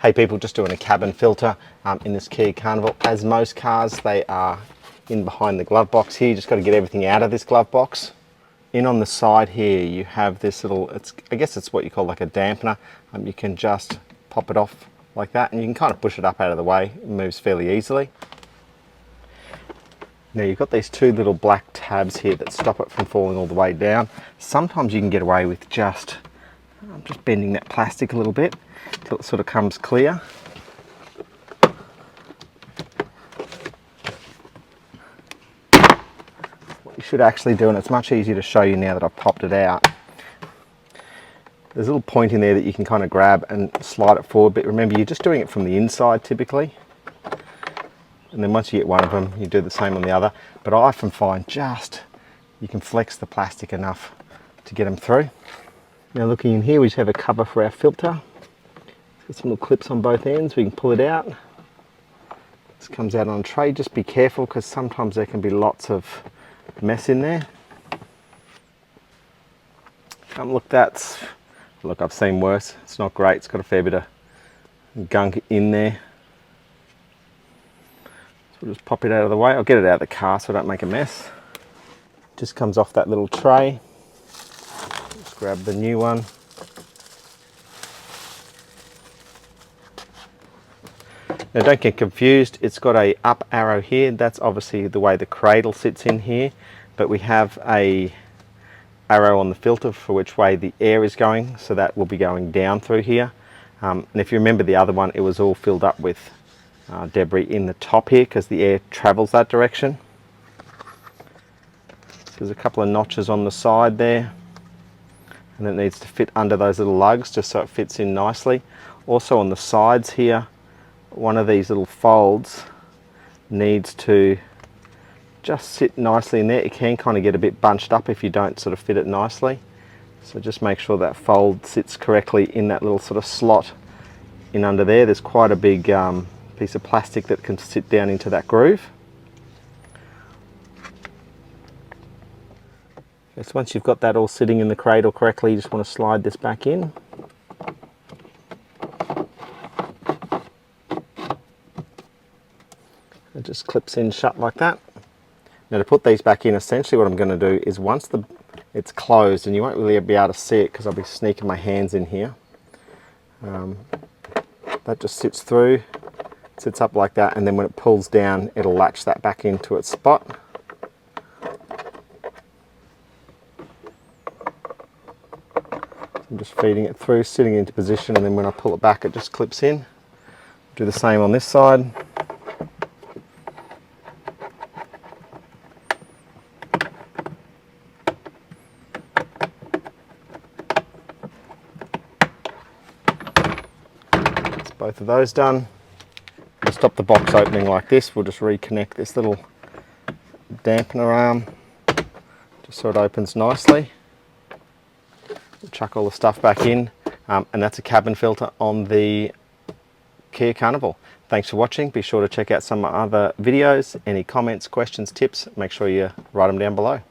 Hey people, just doing a cabin filter in this Kia Carnival. As most cars, they are in behind the glove box here. You just got to get everything out of this glove box. In on the side here, you have this little, I guess it's what you call like a dampener. You can just pop it off like that, and you can kind of push it up out of the way. It moves fairly easily. Now you've got these two little black tabs here that stop it from falling all the way down. Sometimes you can get away with just bending that plastic a little bit until it sort of comes clear. What you should actually do, and it's much easier to show you now that I've popped it out, there's a little point in there that you can kind of grab and slide it forward, but remember you're just doing it from the inside typically. And then once you get one of them, you do the same on the other. But I often find you can flex the plastic enough to get them through. Now looking in here, we just have a cover for our filter. Got some little clips on both ends, we can pull it out. This comes out on a tray. Just be careful because sometimes there can be lots of mess in there. Look, I've seen worse. It's not great, it's got a fair bit of gunk in there. So we'll just pop it out of the way. I'll get it out of the car so I don't make a mess. Just comes off that little tray. Just grab the new one. Now don't get confused, it's got a up arrow here. That's obviously the way the cradle sits in here, but we have a arrow on the filter for which way the air is going, so that will be going down through here. And if you remember the other one, it was all filled up with debris in the top here because the air travels that direction. So there's a couple of notches on the side there, and it needs to fit under those little lugs just so it fits in nicely. Also on the sides here, one of these little folds needs to just sit nicely in there. It can kind of get a bit bunched up if you don't sort of fit it nicely. So just make sure that fold sits correctly in that little sort of slot in under there. There's quite a big piece of plastic that can sit down into that groove. So once you've got that all sitting in the cradle correctly, you just want to slide this back in. It just clips in shut like that. Now to put these back in, essentially what I'm going to do is once it's closed, and you won't really be able to see it because I'll be sneaking my hands in here. That just sits through, sits up like that, and then when it pulls down, it'll latch that back into its spot. I'm just feeding it through, sitting into position, and then when I pull it back, it just clips in. Do the same on this side. Both of those done. To stop the box opening like this, we'll just reconnect this little dampener arm just so it opens nicely. We'll chuck all the stuff back in, and that's a cabin filter on the Kia Carnival. Thanks for watching. Be sure to check out some other videos. Any comments, questions, tips, make sure you write them down below.